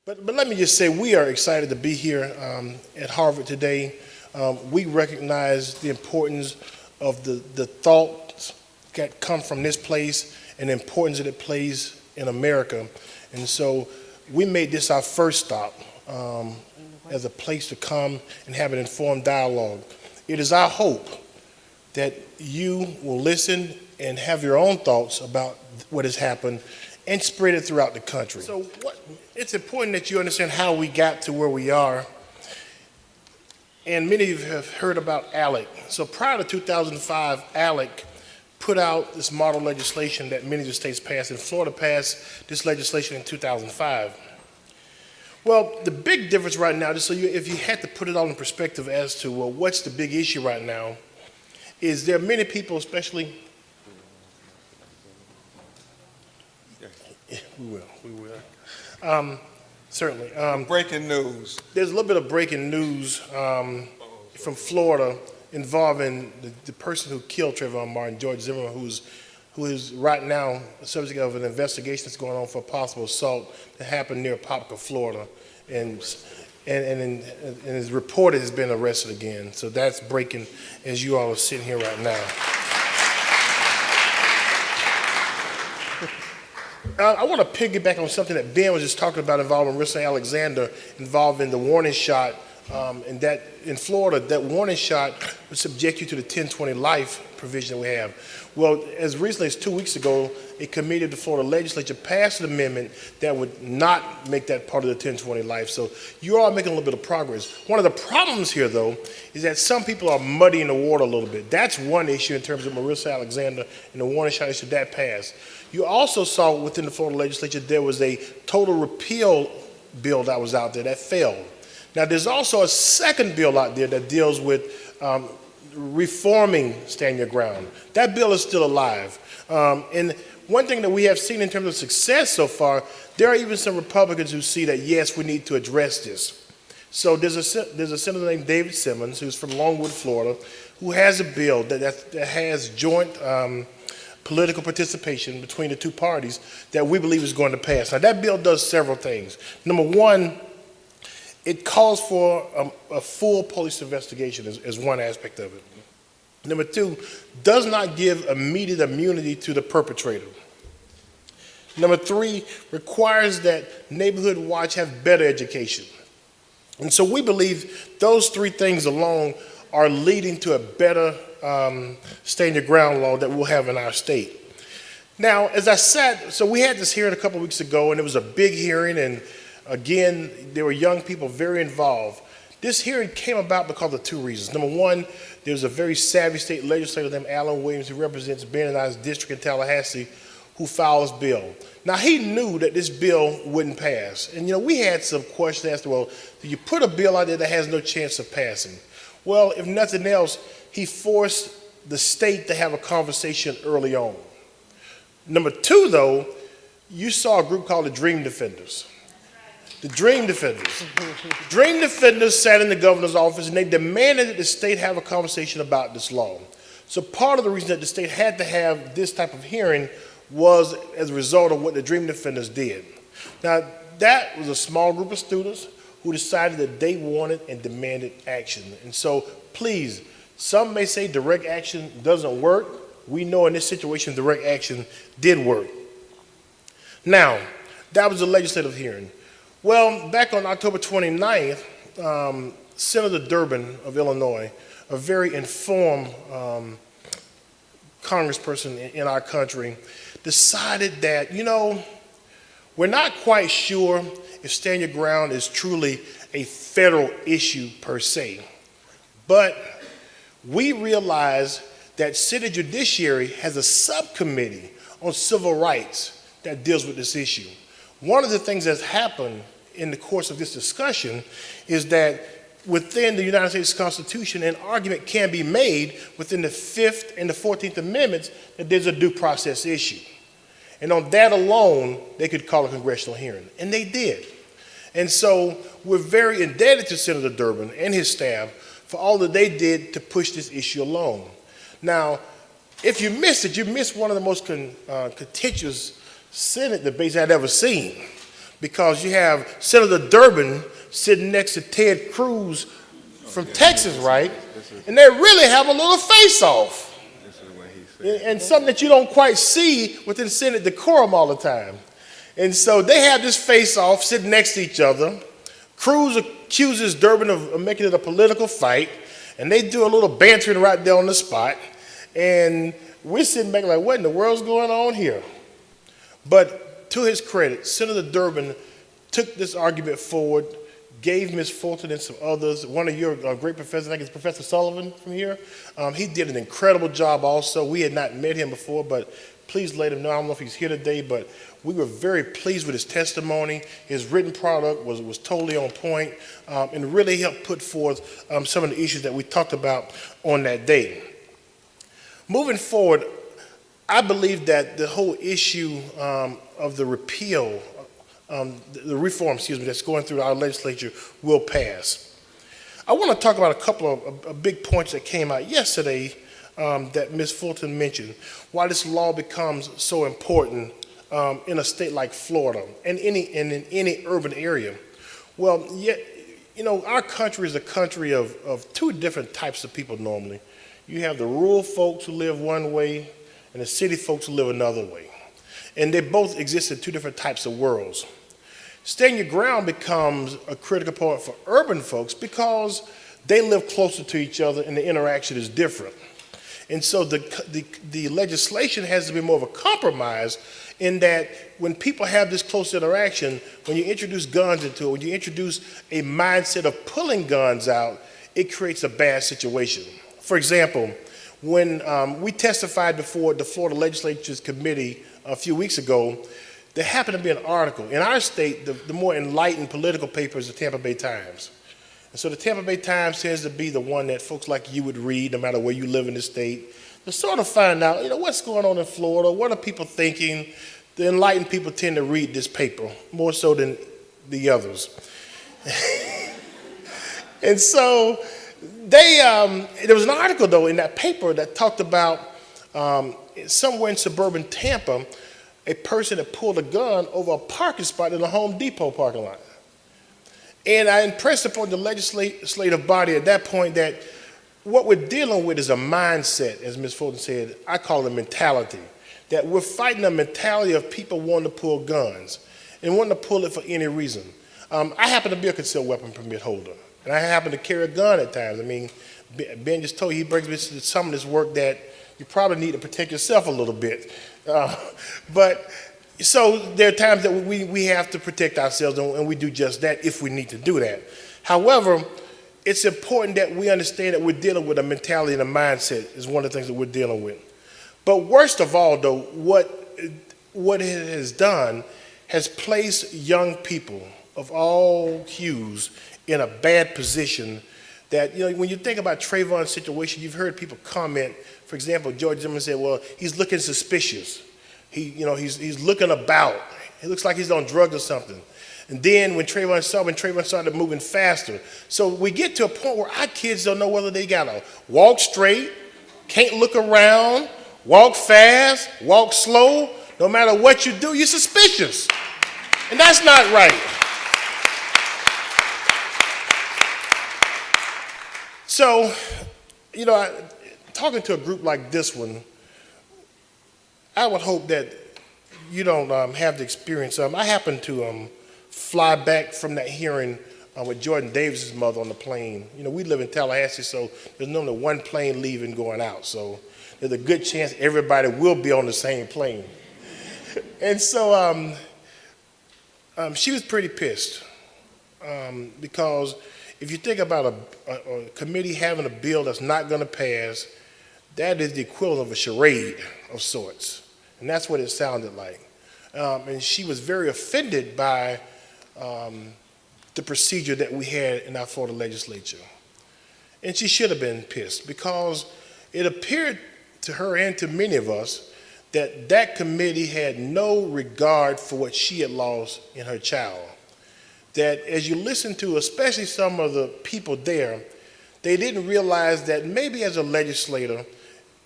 But let me just say, we are excited to be here at Harvard today. We recognize the importance of the thoughts that come from this place and the importance that it plays in America. And so we made this our first stop as a place to come and have an informed dialogue. It is our hope that you will listen and have your own thoughts about what has happened and spread it throughout the country. So it's important that you understand how we got to where we are. And many of you have heard about ALEC. So prior to 2005, ALEC put out this model legislation that many of the states passed, and Florida passed this legislation in 2005. Well, the big difference right now, just so if you had to put it all in perspective as to, well, what's the big issue right now, is there are many people, especially, we will. Certainly. Breaking news. There's a little bit of breaking news from Florida involving the person who killed Trayvon Martin, George Zimmerman, who is right now the subject of an investigation that's going on for a possible assault that happened near Popka, Florida, and his reporter has been arrested again. So that's breaking as you all are sitting here right now. I want to piggyback on something that Ben was just talking about involving Marissa Alexander, involving the warning shot, and that in Florida, that warning shot would subject you to the 1020 life provision that we have. Well, as recently as 2 weeks ago, a committee of the Florida legislature passed an amendment that would not make that part of the 1020 life. So you are making a little bit of progress. One of the problems here, though, is that some people are muddying the water a little bit. That's one issue in terms of Marissa Alexander and the warning shot issue that passed. You also saw within the Florida legislature there was a total repeal bill that was out there that failed. Now, there's also a second bill out there that deals with reforming Stand Your Ground. That bill is still alive. And one thing that we have seen in terms of success so far, there are even some Republicans who see that, yes, we need to address this. So there's a senator named David Simmons, who's from Longwood, Florida, who has a bill that has joint political participation between the two parties that we believe is going to pass. Now, that bill does several things. Number one, it calls for a full police investigation as one aspect of it. Number two, does not give immediate immunity to the perpetrator. Number three, requires that Neighborhood Watch have better education. And so we believe those three things alone are leading to a better Stand Your Ground law that we'll have in our state. Now, as I said, so we had this hearing a couple weeks ago, and it was a big hearing, and again, there were young people very involved. This hearing came about because of two reasons. Number one, there's a very savvy state legislator named Alan Williams, who represents Ben and I's district in Tallahassee, who filed this bill. Now, he knew that this bill wouldn't pass. And, we had some questions as to, well, do you put a bill out there that has no chance of passing? Well, if nothing else, he forced the state to have a conversation early on. Number two, though, you saw a group called the Dream Defenders. The Dream Defenders. Dream Defenders sat in the governor's office and they demanded that the state have a conversation about this law. So part of the reason that the state had to have this type of hearing was as a result of what the Dream Defenders did. Now, that was a small group of students who decided that they wanted and demanded action. And so, please, some may say direct action doesn't work. We know in this situation, direct action did work. Now, that was a legislative hearing. Well, back on October 29th, Senator Durbin of Illinois, a very informed congressperson in our country, decided that, we're not quite sure if Stand Your Ground is truly a federal issue per se, but we realize that City Judiciary has a subcommittee on civil rights that deals with this issue. One of the things that's happened in the course of this discussion is that within the United States Constitution, an argument can be made within the 5th and the 14th Amendments that there's a due process issue. And on that alone, they could call a congressional hearing, and they did. And so we're very indebted to Senator Durbin and his staff for all that they did to push this issue along. Now, if you missed it, you missed one of the most contentious Senate debates I'd ever seen, because you have Senator Durbin sitting next to Ted Cruz from Texas, right? And they really have a little face-off. And something that you don't quite see within Senate decorum all the time. And so they have this face-off sitting next to each other. Cruz accuses Durbin of making it a political fight, and they do a little bantering right there on the spot. And we're sitting back like, what in the world's going on here? But to his credit, Senator Durbin took this argument forward, gave Ms. Fulton and some others, one of your great professors, I think it's Professor Sullivan from here, he did an incredible job also. We had not met him before, but please let him know. I don't know if he's here today, but we were very pleased with his testimony. His written product was totally on point, and really helped put forth some of the issues that we talked about on that day. Moving forward, I believe that the whole issue of the repeal, the reform, that's going through our legislature will pass. I want to talk about a couple of big points that came out yesterday that Ms. Fulton mentioned, why this law becomes so important in a state like Florida and in any urban area. Well, yet, our country is a country of two different types of people normally. You have the rural folks who live one way and the city folks who live another way. And they both exist in two different types of worlds. Stand your ground becomes a critical point for urban folks because they live closer to each other and the interaction is different. And so the legislation has to be more of a compromise in that when people have this close interaction, when you introduce guns into it, when you introduce a mindset of pulling guns out, it creates a bad situation. For example, when we testified before the Florida Legislature's committee a few weeks ago, there happened to be an article. In our state, the more enlightened political paper is the Tampa Bay Times. And so the Tampa Bay Times tends to be the one that folks like you would read no matter where you live in the state, to sort of find out, what's going on in Florida, what are people thinking. The enlightened people tend to read this paper more so than the others. And so there was an article, though, in that paper that talked about somewhere in suburban Tampa, a person that pulled a gun over a parking spot in a Home Depot parking lot. And I impressed upon the legislative body at that point that what we're dealing with is a mindset, as Ms. Fulton said. I call it a mentality, that we're fighting a mentality of people wanting to pull guns and wanting to pull it for any reason. I happen to be a concealed weapon permit holder, and I happen to carry a gun at times. I mean, Ben just told you, he brings me to some of this work that you probably need to protect yourself a little bit. But so there are times that we have to protect ourselves, and we do just that if we need to do that. However, it's important that we understand that we're dealing with a mentality and a mindset is one of the things that we're dealing with. But worst of all, though, what it has done has placed young people of all hues in a bad position that, when you think about Trayvon's situation, you've heard people comment. For example, George Zimmerman said, well, he's looking suspicious. He's looking about. It looks like he's on drugs or something. And then when Trayvon started moving faster. So we get to a point where our kids don't know whether they gotta walk straight, can't look around, walk fast, walk slow. No matter what you do, you're suspicious. And that's not right. So, talking to a group like this one, I would hope that you don't have the experience. I happened to fly back from that hearing with Jordan Davis's mother on the plane. We live in Tallahassee, so there's normally one plane leaving going out. So there's a good chance everybody will be on the same plane. And so she was pretty pissed because if you think about a committee having a bill that's not going to pass, that is the equivalent of a charade of sorts. And that's what it sounded like. And she was very offended by the procedure that we had in our Florida legislature. And she should have been pissed because it appeared to her and to many of us that committee had no regard for what she had lost in her child. That as you listen to, especially some of the people there, they didn't realize that maybe as a legislator,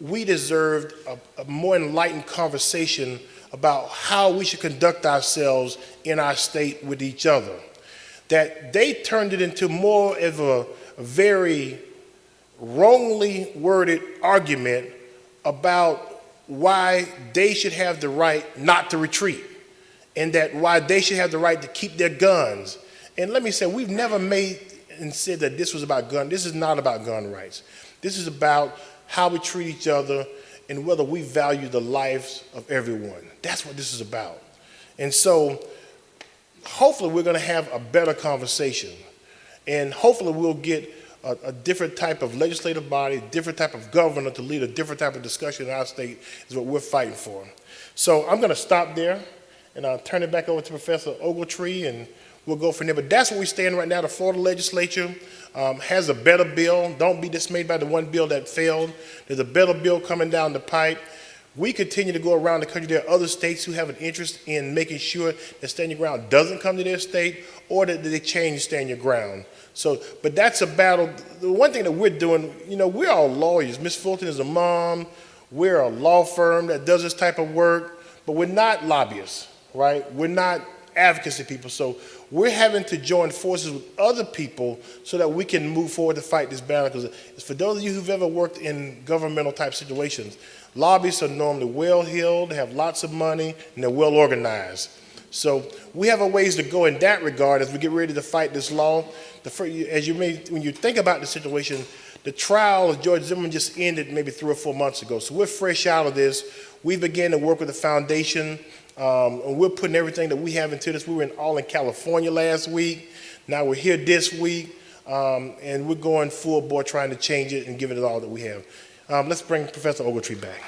we deserved a more enlightened conversation about how we should conduct ourselves in our state with each other. That they turned it into more of a very wrongly worded argument about why they should have the right not to retreat, and that why they should have the right to keep their guns. And let me say, we've never made and said that this was about gun. This is not about gun rights. This is about how we treat each other and whether we value the lives of everyone. That's what this is about. And so hopefully we're going to have a better conversation, and hopefully we'll get a different type of legislative body, different type of governor to lead a different type of discussion in our state is what we're fighting for. So I'm going to stop there, and I'll turn it back over to Professor Ogletree, and we'll go from there. But that's where we stand right now. The Florida legislature has a better bill. Don't be dismayed by the one bill that failed. There's a better bill coming down the pipe. We continue to go around the country. There are other states who have an interest in making sure that Stand Your Ground doesn't come to their state, or that they change Stand Your Ground. So, but that's a battle. The one thing that we're doing, we're all lawyers. Ms. Fulton is a mom. We're a law firm that does this type of work, but we're not lobbyists, right? We're not advocacy people. So we're having to join forces with other people so that we can move forward to fight this battle. Because for those of you who've ever worked in governmental type situations, lobbyists are normally well-heeled, they have lots of money, and they're well-organized. So we have a ways to go in that regard as we get ready to fight this law. When you think about the situation, the trial of George Zimmerman just ended maybe 3 or 4 months ago. So we're fresh out of this. We began to work with the foundation, and we're putting everything that we have into this. We were all in California last week. Now we're here this week, and we're going full bore trying to change it and give it all that we have. Let's bring Professor Ogletree back.